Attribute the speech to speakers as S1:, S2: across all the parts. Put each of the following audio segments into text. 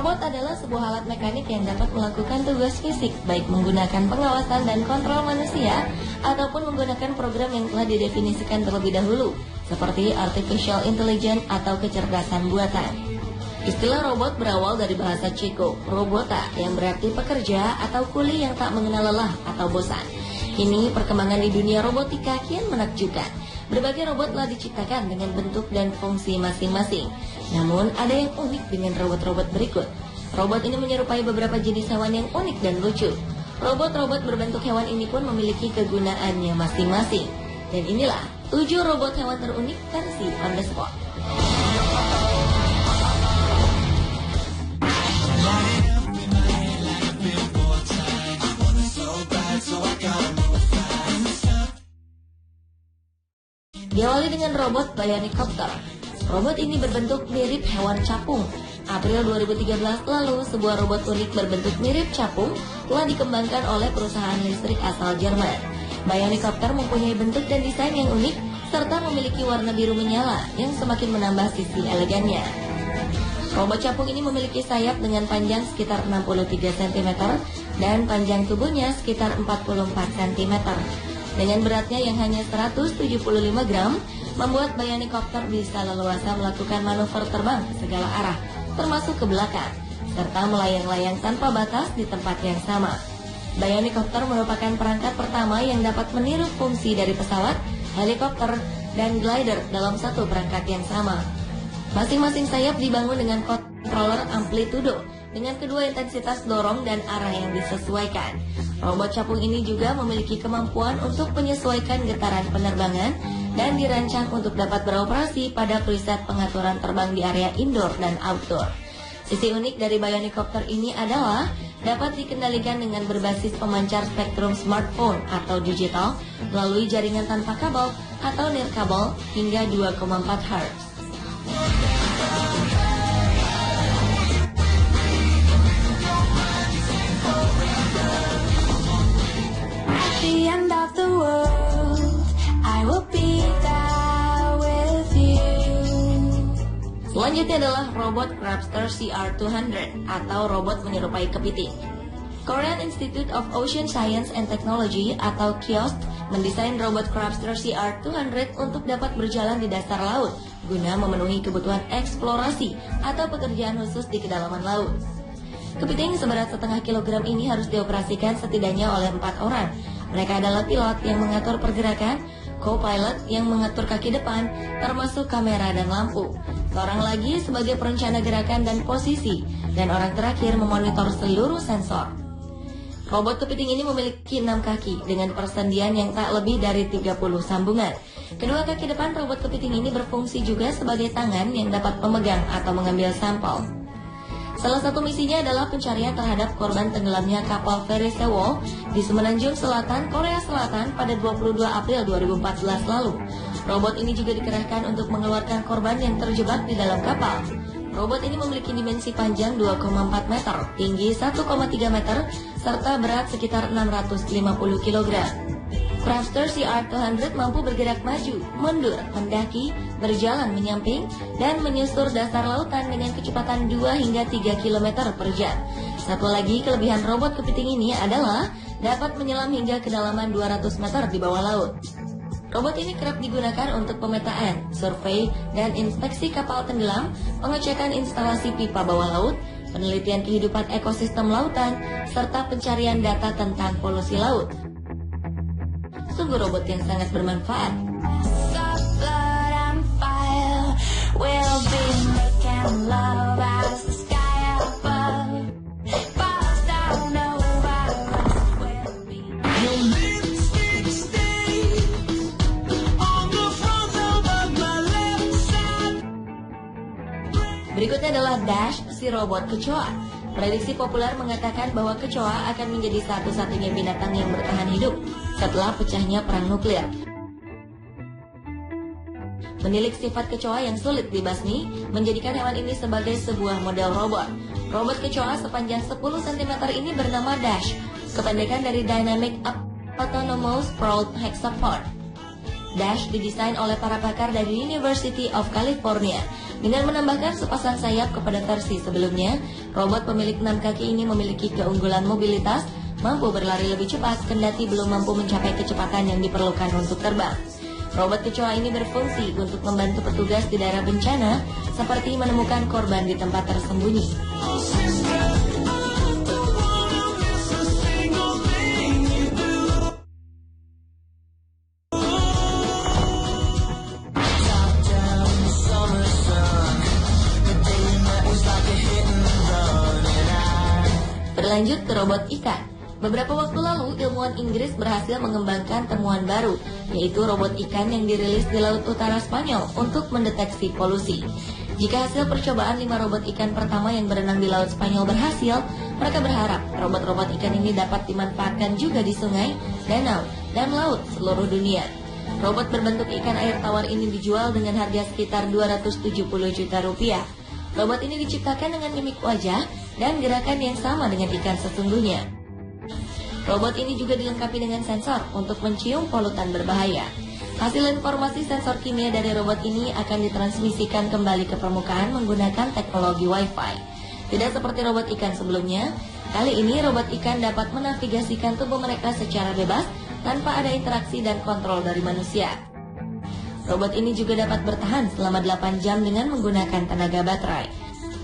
S1: Robot adalah sebuah alat mekanik yang dapat melakukan tugas fisik, baik menggunakan pengawasan dan kontrol manusia, ataupun menggunakan program yang telah didefinisikan terlebih dahulu, seperti artificial intelligence atau kecerdasan buatan. Istilah robot berawal dari bahasa Ceko, robota, yang berarti pekerja atau kuli yang tak mengenal lelah atau bosan. Kini perkembangan di dunia robotika kian menakjubkan. Berbagai robot telah diciptakan dengan bentuk dan fungsi masing-masing. Namun ada yang unik dengan robot-robot berikut. Robot ini menyerupai beberapa jenis hewan yang unik dan lucu. Robot-robot berbentuk hewan ini pun memiliki kegunaannya masing-masing. Dan inilah 7 robot hewan terunik versi on the spot. Diawali dengan robot Bionicopter. Robot ini berbentuk mirip hewan capung. April 2013 lalu, sebuah robot unik berbentuk mirip capung telah dikembangkan oleh perusahaan listrik asal Jerman. Bionicopter mempunyai bentuk dan desain yang unik, serta memiliki warna biru menyala yang semakin menambah sisi elegannya. Robot capung ini memiliki sayap dengan panjang sekitar 63 cm dan panjang tubuhnya sekitar 44 cm. Dengan beratnya yang hanya 175 gram, membuat Bionicopter bisa leluasa melakukan manuver terbang ke segala arah, termasuk ke belakang, serta melayang-layang tanpa batas di tempat yang sama. Bionicopter merupakan perangkat pertama yang dapat meniru fungsi dari pesawat, helikopter, dan glider dalam satu perangkat yang sama. Masing-masing sayap dibangun dengan controller amplitudo, dengan kedua intensitas dorong dan arah yang disesuaikan. Robot capung ini juga memiliki kemampuan untuk menyesuaikan getaran penerbangan dan dirancang untuk dapat beroperasi pada preset pengaturan terbang di area indoor dan outdoor. Sisi unik dari Bionicopter ini adalah dapat dikendalikan dengan berbasis pemancar spektrum smartphone atau digital melalui jaringan tanpa kabel atau nirkabel hingga 2,4 Hz.
S2: The end of the world, I will be there with you.
S1: Selanjutnya adalah robot Crabster CR200 atau robot menyerupai kepiting. Korean Institute of Ocean Science and Technology atau KIOST mendesain robot Crabster CR200 untuk dapat berjalan di dasar laut guna memenuhi kebutuhan eksplorasi atau pekerjaan khusus di kedalaman laut. Kepiting seberat setengah kilogram ini harus dioperasikan setidaknya oleh 4 orang. Mereka adalah pilot yang mengatur pergerakan, co-pilot yang mengatur kaki depan, termasuk kamera dan lampu. Seorang lagi sebagai perencana gerakan dan posisi, dan orang terakhir memonitor seluruh sensor. Robot kepiting ini memiliki 6 kaki dengan persendian yang tak lebih dari 30 sambungan. Kedua kaki depan robot kepiting ini berfungsi juga sebagai tangan yang dapat memegang atau mengambil sampel. Salah satu misinya adalah pencarian terhadap korban tenggelamnya kapal feri Sewol di Semenanjung Selatan, Korea Selatan pada 22 April 2014 lalu. Robot ini juga dikerahkan untuk mengeluarkan korban yang terjebak di dalam kapal. Robot ini memiliki dimensi panjang 2,4 meter, tinggi 1,3 meter, serta berat sekitar 650 kg. Crabster CR200 mampu bergerak maju, mundur, mendaki, berjalan menyamping, dan menyusur dasar lautan dengan kecepatan 2 hingga 3 km per jam. Satu lagi kelebihan robot kepiting ini adalah dapat menyelam hingga kedalaman 200 meter di bawah laut. Robot ini kerap digunakan untuk pemetaan, survei, dan inspeksi kapal tenggelam, pengecekan instalasi pipa bawah laut, penelitian kehidupan ekosistem lautan, serta pencarian data tentang polusi laut. Sungguh robot yang sangat bermanfaat. Berikutnya adalah Dash, si robot kecoa. Prediksi populer mengatakan bahwa kecoa akan menjadi satu-satunya binatang yang bertahan hidup setelah pecahnya perang nuklir. Menilik sifat kecoa yang sulit dibasmi menjadikan hewan ini sebagai sebuah model robot. Robot kecoa sepanjang 10 cm ini bernama Dash, kependekan dari Dynamic Autonomous Proud Hexapod. Dash didesain oleh para pakar dari University of California. Dengan menambahkan sepasang sayap kepada versi sebelumnya, robot pemilik 6 kaki ini memiliki keunggulan mobilitas, mampu berlari lebih cepat kendati belum mampu mencapai kecepatan yang diperlukan untuk terbang. Robot kecoa ini berfungsi untuk membantu petugas di daerah bencana, seperti menemukan korban di tempat tersembunyi. Berlanjut ke robot ikan. Beberapa waktu lalu, ilmuwan Inggris berhasil mengembangkan temuan baru, yaitu robot ikan yang dirilis di Laut Utara Spanyol untuk mendeteksi polusi. Jika hasil percobaan 5 robot ikan pertama yang berenang di Laut Spanyol berhasil, mereka berharap robot-robot ikan ini dapat dimanfaatkan juga di sungai, danau, dan laut seluruh dunia. Robot berbentuk ikan air tawar ini dijual dengan harga sekitar 270 juta rupiah. Robot ini diciptakan dengan mimik wajah dan gerakan yang sama dengan ikan sesungguhnya. Robot ini juga dilengkapi dengan sensor untuk mencium polutan berbahaya. Hasil informasi sensor kimia dari robot ini akan ditransmisikan kembali ke permukaan menggunakan teknologi Wi-Fi. Tidak seperti robot ikan sebelumnya, kali ini robot ikan dapat menavigasikan tubuh mereka secara bebas tanpa ada interaksi dan kontrol dari manusia. Robot ini juga dapat bertahan selama 8 jam dengan menggunakan tenaga baterai.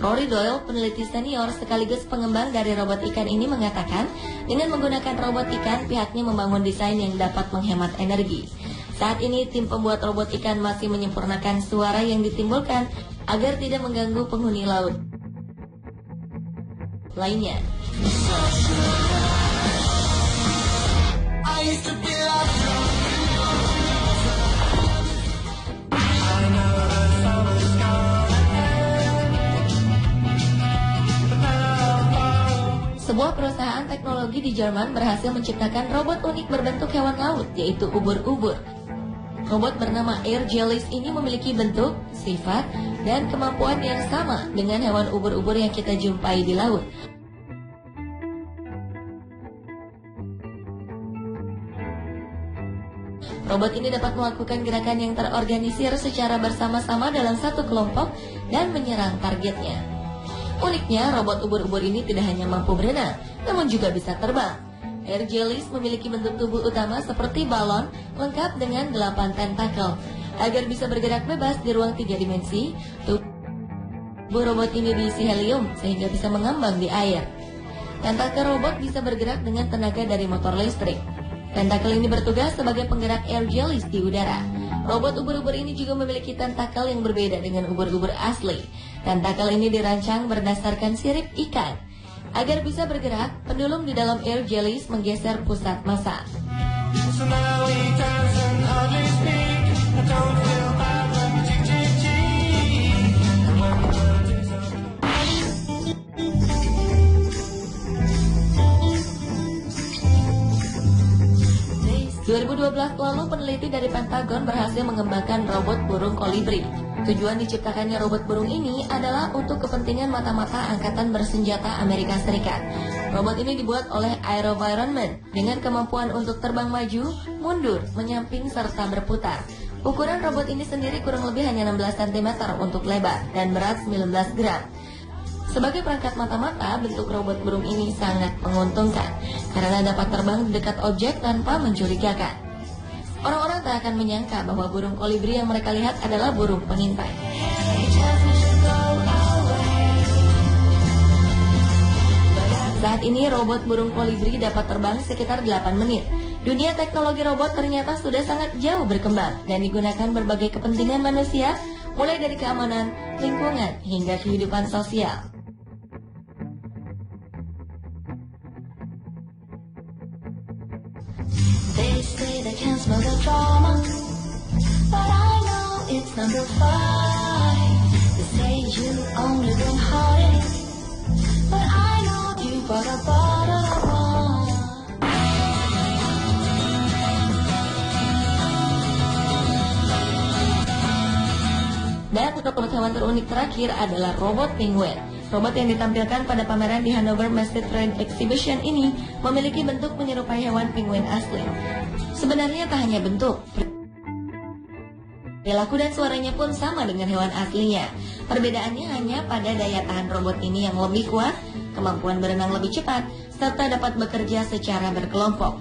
S1: Rory Doyle, peneliti senior sekaligus pengembang dari robot ikan ini mengatakan, dengan menggunakan robot ikan, pihaknya membangun desain yang dapat menghemat energi. Saat ini, tim pembuat robot ikan masih menyempurnakan suara yang ditimbulkan agar tidak mengganggu penghuni laut lainnya. Sebuah perusahaan teknologi di Jerman berhasil menciptakan robot unik berbentuk hewan laut, yaitu ubur-ubur. Robot bernama Air Jellies ini memiliki bentuk, sifat, dan kemampuan yang sama dengan hewan ubur-ubur yang kita jumpai di laut. Robot ini dapat melakukan gerakan yang terorganisir secara bersama-sama dalam satu kelompok dan menyerang targetnya. Uniknya, robot ubur-ubur ini tidak hanya mampu berenang, namun juga bisa terbang. Air Jellies memiliki bentuk tubuh utama seperti balon, lengkap dengan 8 tentakel. Agar bisa bergerak bebas di ruang 3 dimensi, tubuh robot ini diisi helium sehingga bisa mengambang di air. Tentakel robot bisa bergerak dengan tenaga dari motor listrik. Tentakel ini bertugas sebagai penggerak Air Jellies di udara. Robot ubur-ubur ini juga memiliki tentakel yang berbeda dengan ubur-ubur asli. Tentakel ini dirancang berdasarkan sirip ikan. Agar bisa bergerak, pendulum di dalam Air Jellies menggeser pusat massa. Tahun 2012 lalu, peneliti dari Pentagon berhasil mengembangkan robot burung kolibri. Tujuan diciptakannya robot burung ini adalah untuk kepentingan mata-mata Angkatan Bersenjata Amerika Serikat. Robot ini dibuat oleh AeroVironment dengan kemampuan untuk terbang maju, mundur, menyamping, serta berputar. Ukuran robot ini sendiri kurang lebih hanya 16 cm untuk lebar dan berat 19 gram. Sebagai perangkat mata-mata, bentuk robot burung ini sangat menguntungkan karena dapat terbang di dekat objek tanpa mencurigakan. Orang-orang tak akan menyangka bahwa burung kolibri yang mereka lihat adalah burung pengintai. Saat ini robot burung kolibri dapat terbang sekitar 8 menit. Dunia teknologi robot ternyata sudah sangat jauh berkembang dan digunakan berbagai kepentingan manusia, mulai dari keamanan, lingkungan, hingga kehidupan sosial.
S2: They say they can't smell the drama, but I know it's number 5. They say you only bring heartache, but I know you brought a bottle of wine.
S1: Dan robot hewan terunik terakhir adalah robot penguin. Robot yang ditampilkan pada pameran di Hanover Master Train Exhibition ini memiliki bentuk menyerupai hewan penguin asli. Sebenarnya tak hanya bentuk, Perilaku dan suaranya pun sama dengan hewan aslinya. Perbedaannya hanya pada daya tahan robot ini yang lebih kuat, kemampuan berenang lebih cepat, serta dapat bekerja secara berkelompok.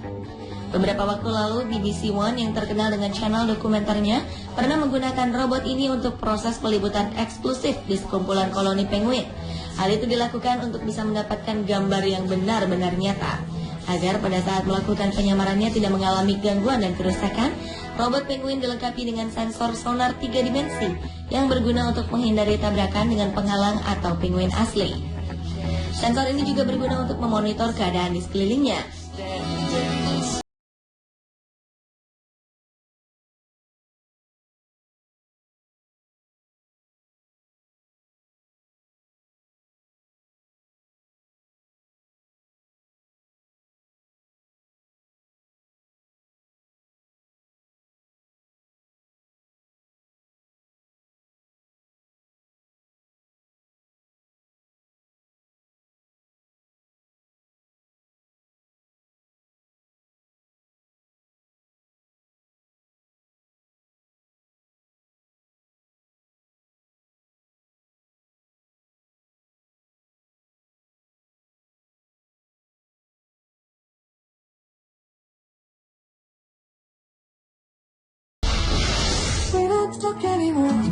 S1: Beberapa waktu lalu, BBC One yang terkenal dengan channel dokumenternya pernah menggunakan robot ini untuk proses peliputan eksklusif di sekumpulan koloni penguin. Hal itu dilakukan untuk bisa mendapatkan gambar yang benar-benar nyata. Agar pada saat melakukan penyamarannya tidak mengalami gangguan dan kerusakan, robot penguin dilengkapi dengan sensor sonar 3 dimensi yang berguna untuk menghindari tabrakan dengan penghalang atau penguin asli. Sensor ini juga berguna untuk memonitor keadaan di sekelilingnya.
S2: We're not stuck anymore.